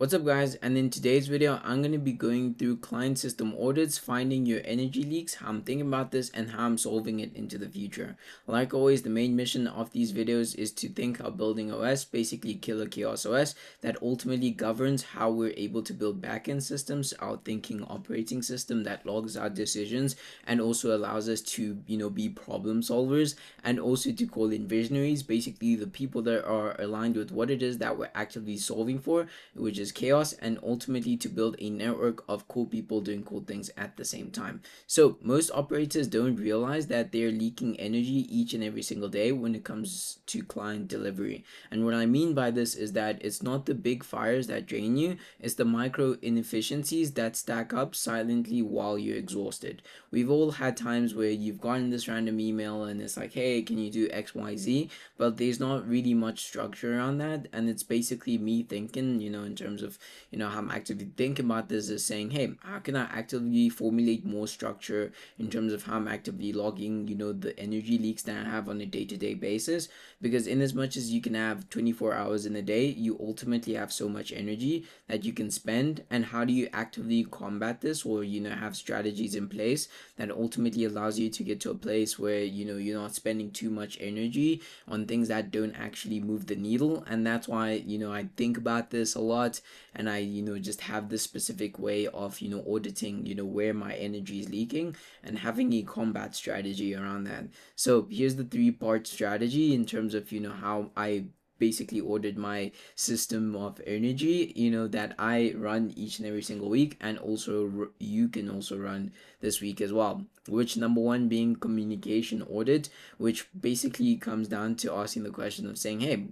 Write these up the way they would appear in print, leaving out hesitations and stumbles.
What's up guys, and in today's video I'm going to be going through client system audits, finding your energy leaks, how I'm thinking about this and how I'm solving it into the future. Like always, the main mission of these videos is to think of building OS, basically killer chaos OS, that ultimately governs how we're able to build backend systems, our thinking operating system that logs our decisions and also allows us to be problem solvers, and also to call in visionaries, basically the people that are aligned with what it is that we're actively solving for, which is chaos, and ultimately to build a network of cool people doing cool things at the same time. So most operators don't realize that they're leaking energy each and every single day when it comes to client delivery. And what I mean by this is that it's not the big fires that drain you, it's the micro inefficiencies that stack up silently while you're exhausted. We've all had times where you've gotten this random email and it's like, hey, can you do XYZ? But there's not really much structure around that, and it's basically me thinking, in terms of how I'm actively thinking about this, is saying, hey, how can I actively formulate more structure in terms of how I'm actively logging the energy leaks that I have on a day-to-day basis? Because in as much as you can have 24 hours in a day, you ultimately have so much energy that you can spend. And how do you actively combat this, or have strategies in place that ultimately allows you to get to a place where you're not spending too much energy on things that don't actually move the needle? And that's why I think about this a lot, and I just have this specific way of auditing where my energy is leaking and having a combat strategy around that. So here's the three-part strategy in terms of how I basically ordered my system of energy that I run each and every single week, and also you can also run this week as well. Which number one being communication audit, which basically comes down to asking the question of saying, hey,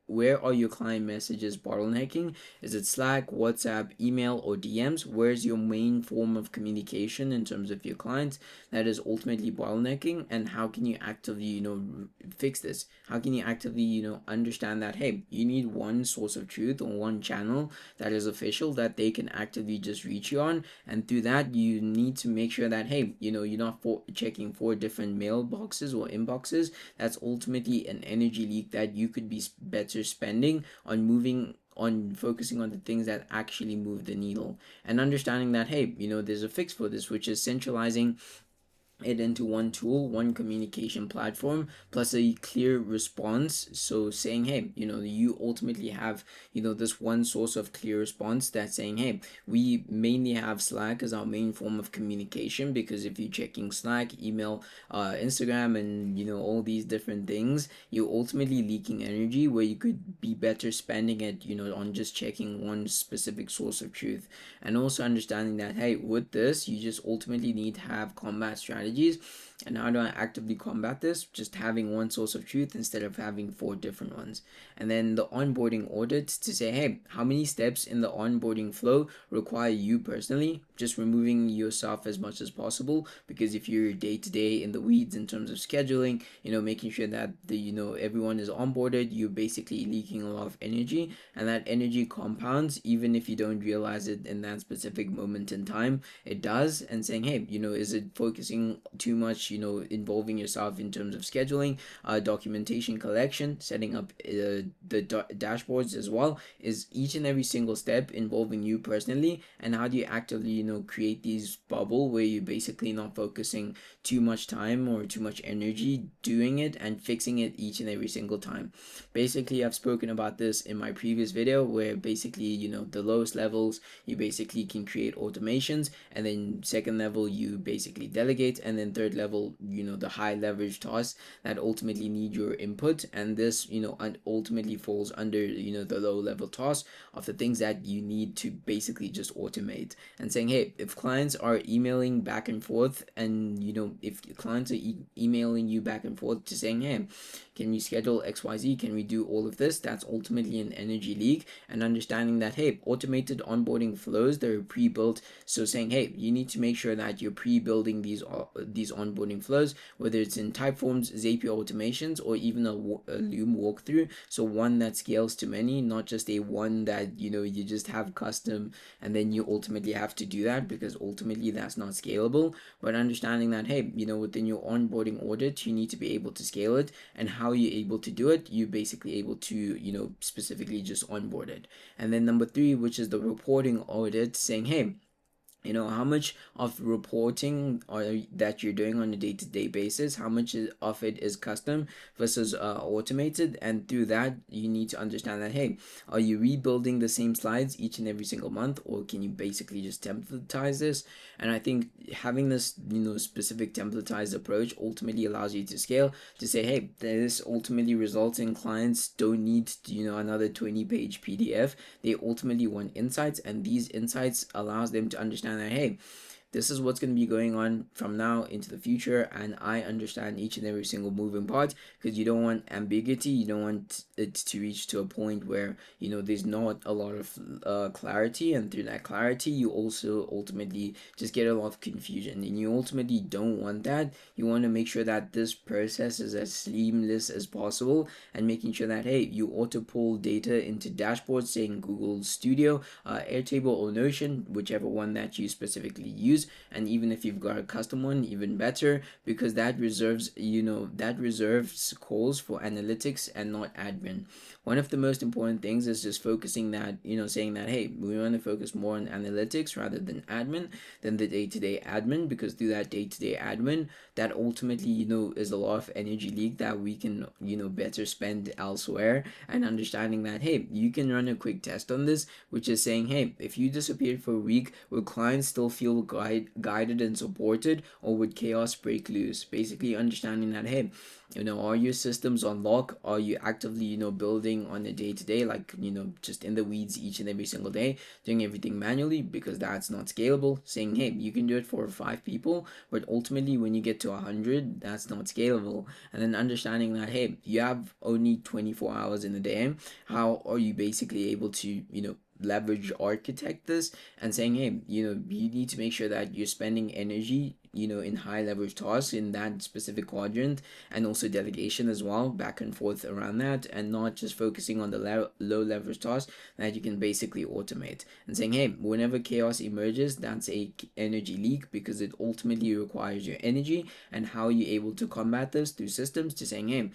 where are your client messages bottlenecking? Is it Slack, WhatsApp, email, or DMs? Where's your main form of communication in terms of your clients that is ultimately bottlenecking? And how can you actively fix this? How can you actively understand that, hey, you need one source of truth or one channel that is official that they can actively just reach you on? And through that, you need to make sure that, hey, you're not checking four different mailboxes or inboxes. That's ultimately an energy leak that you could be better spending on focusing on the things that actually move the needle, and understanding that, hey, there's a fix for this, which is centralizing it into one tool, one communication platform, plus a clear response. So saying, hey, you ultimately have, this one source of clear response that's saying, hey, we mainly have Slack as our main form of communication, because if you're checking Slack, email, Instagram, and all these different things, you're ultimately leaking energy where you could be better spending it, on just checking one specific source of truth. And also understanding that, hey, with this, you just ultimately need to have combat strategies. And how do I actively combat this? Just having one source of truth instead of having four different ones. And then the onboarding audit, to say, hey, how many steps in the onboarding flow require you personally? Just removing yourself as much as possible, because if you're day to day in the weeds in terms of scheduling, making sure that everyone is onboarded, you're basically leaking a lot of energy, and that energy compounds even if you don't realize it in that specific moment in time. It does. And saying, hey, is it focusing too much, involving yourself in terms of scheduling, documentation collection, setting up the dashboards as well? Is each and every single step involving you personally? And how do you actively create these bubble where you're basically not focusing too much time or too much energy doing it and fixing it each and every single time? Basically, I've spoken about this in my previous video, where basically the lowest levels you basically can create automations, and then second level you basically delegate, and then third level the high leverage tasks that ultimately need your input. And this ultimately falls under the low level tasks of the things that you need to basically just automate. And saying, hey, if clients are emailing back and forth, and if clients are emailing you back and forth to saying, hey, can you schedule XYZ, can we do all of this? That's ultimately an energy leak. And understanding that, hey, automated onboarding flows, they're pre-built. So saying, hey, you need to make sure that you're pre-building these onboarding onboarding flows, whether it's in Typeforms, Zapier automations, or even a Loom walkthrough. So one that scales to many, not just a one that you just have custom and then you ultimately have to do that, because ultimately that's not scalable. But understanding that, hey, within your onboarding audit, you need to be able to scale it, and how you're able to do it, you basically able to specifically just onboard it. And then number three, which is the reporting audit, saying, hey, how much of reporting that you're doing on a day-to-day basis, how much of it is custom versus automated. And through that, you need to understand that, hey, are you rebuilding the same slides each and every single month, or can you basically just templatize this? And I think having this specific templatized approach ultimately allows you to scale, to say, hey, this ultimately results in clients don't need another 20-page PDF. They ultimately want insights, and these insights allows them to understand that, hey, this is what's going to be going on from now into the future, and I understand each and every single moving part, because you don't want ambiguity. You don't want it to reach to a point where there's not a lot of clarity, and through that clarity you also ultimately just get a lot of confusion, and you ultimately don't want that. You want to make sure that this process is as seamless as possible, and making sure that, hey, you auto pull data into dashboards, saying Google Studio, Airtable, or Notion, whichever one that you specifically use. And even if you've got a custom one, even better, because that reserves calls for analytics and not admin. One of the most important things is just focusing that, saying that, hey, we want to focus more on analytics rather than admin, than the day-to-day admin, because through that day-to-day admin, that ultimately is a lot of energy leak that we can better spend elsewhere. And understanding that, hey, you can run a quick test on this, which is saying, hey, if you disappeared for a week, will clients still feel guided and supported, or would chaos break loose? Basically understanding that, hey, are your systems on lock? Are you actively building on a day-to-day, like just in the weeds each and every single day, doing everything manually? Because that's not scalable. Saying, hey, you can do it for 5 people, but ultimately when you get to 100, that's not scalable. And then understanding that, hey, you have only 24 hours in a day. How are you basically able to leverage architect this, and saying, hey, you need to make sure that you're spending energy in high leverage tasks in that specific quadrant, and also delegation as well, back and forth around that, and not just focusing on the low leverage tasks that you can basically automate. And saying, hey, whenever chaos emerges, that's a energy leak, because it ultimately requires your energy, and how you're able to combat this through systems, to saying, hey,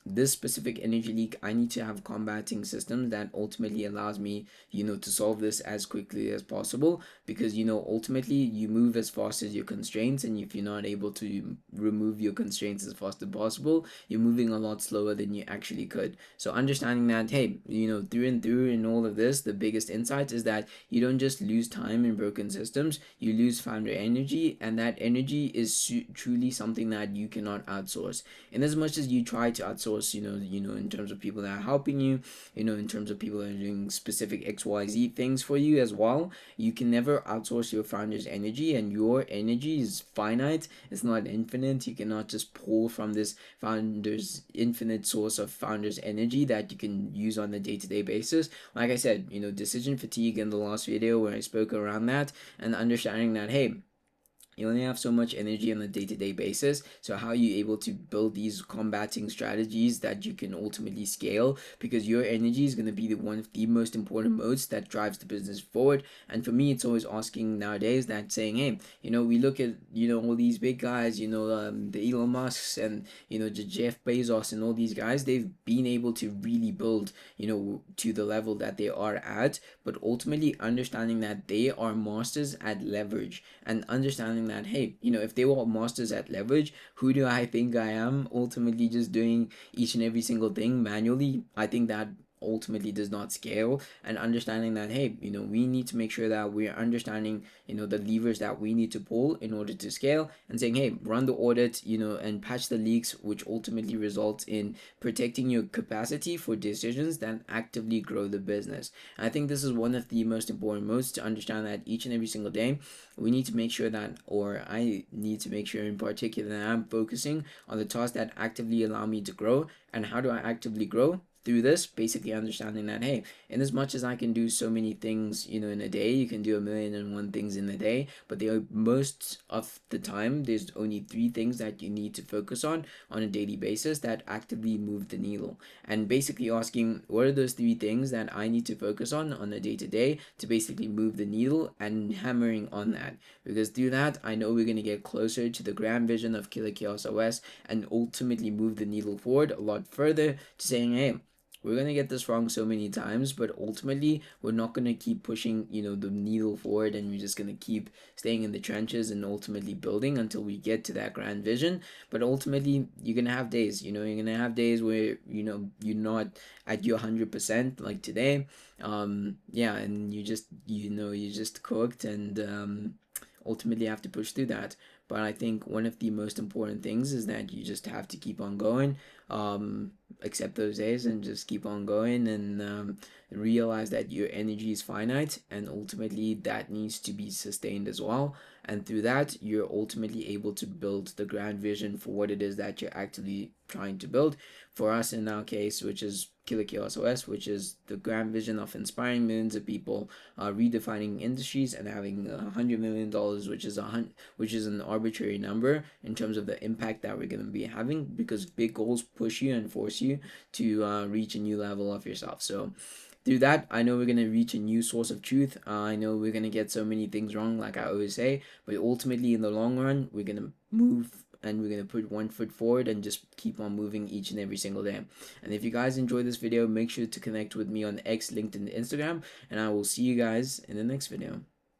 this specific energy leak, I need to have combating systems that ultimately allows me to solve this as quickly as possible, because ultimately you move as fast as your constraints, and if you're not able to remove your constraints as fast as possible, you're moving a lot slower than you actually could. So understanding that, hey, through and through in all of this, the biggest insight is that you don't just lose time in broken systems, you lose founder energy, and that energy is truly something that you cannot outsource. In as much as you try to outsource, in terms of people that are helping you, in terms of people that are doing specific XYZ things for you as well, you can never outsource your founder's energy, and your energy is finite. It's not infinite. You cannot just pull from this founder's infinite source of founder's energy that you can use on a day-to-day basis. Like I said, decision fatigue in the last video where I spoke around that, and understanding that, hey, you only have so much energy on a day-to-day basis. So how are you able to build these combating strategies that you can ultimately scale? Because your energy is going to be one of the most important modes that drives the business forward. And for me, it's always asking nowadays, that saying, hey, we look at all these big guys, the Elon Musks, and the Jeff Bezos, and all these guys, they've been able to really build to the level that they are at, but ultimately understanding that they are masters at leverage, and understanding that, hey, if they were masters at leverage, who do I think I am, ultimately just doing each and every single thing manually? I think that ultimately does not scale. And understanding that, hey, we need to make sure that we're understanding the levers that we need to pull in order to scale, and saying, hey, run the audit, and patch the leaks, which ultimately results in protecting your capacity for decisions that actively grow the business. And I think this is one of the most important modes, to understand that each and every single day we need to make sure that, or I need to make sure in particular, that I'm focusing on the tasks that actively allow me to grow. And how do I actively grow? through this, basically understanding that, hey, in as much as I can do so many things, in a day, you can do 1,000,001 things in a day, but there are, most of the time, there's only 3 things that you need to focus on a daily basis that actively move the needle. And basically asking, what are those 3 things that I need to focus on a day to day to basically move the needle, and hammering on that. Because through that, I know we're going to get closer to the grand vision of Killer Chaos OS, and ultimately move the needle forward a lot further to saying, hey, we're going to get this wrong so many times, but ultimately we're not going to keep pushing, the needle forward, and we're just going to keep staying in the trenches and ultimately building until we get to that grand vision. But ultimately, you're going to have days, you're going to have days where, you're not at your 100% like today. Yeah, and you just cooked, and ultimately have to push through that. But I think one of the most important things is that you just have to keep on going, accept those days, and just keep on going, and realize that your energy is finite, and ultimately that needs to be sustained as well. And through that, you're ultimately able to build the grand vision for what it is that you're actually trying to build. For us, in our case, which is Killer Chaos OS, which is the grand vision of inspiring millions of people, redefining industries, and having $100 million, which is an arbitrary number in terms of the impact that we're going to be having, because big goals push you and force you to reach a new level of yourself. So through that, I know we're going to reach a new source of truth. I know we're going to get so many things wrong, like I always say, but ultimately, in the long run, we're going to move, and we're going to put one foot forward and just keep on moving each and every single day. And if you guys enjoyed this video, make sure to connect with me on X, LinkedIn, Instagram, and I will see you guys in the next video.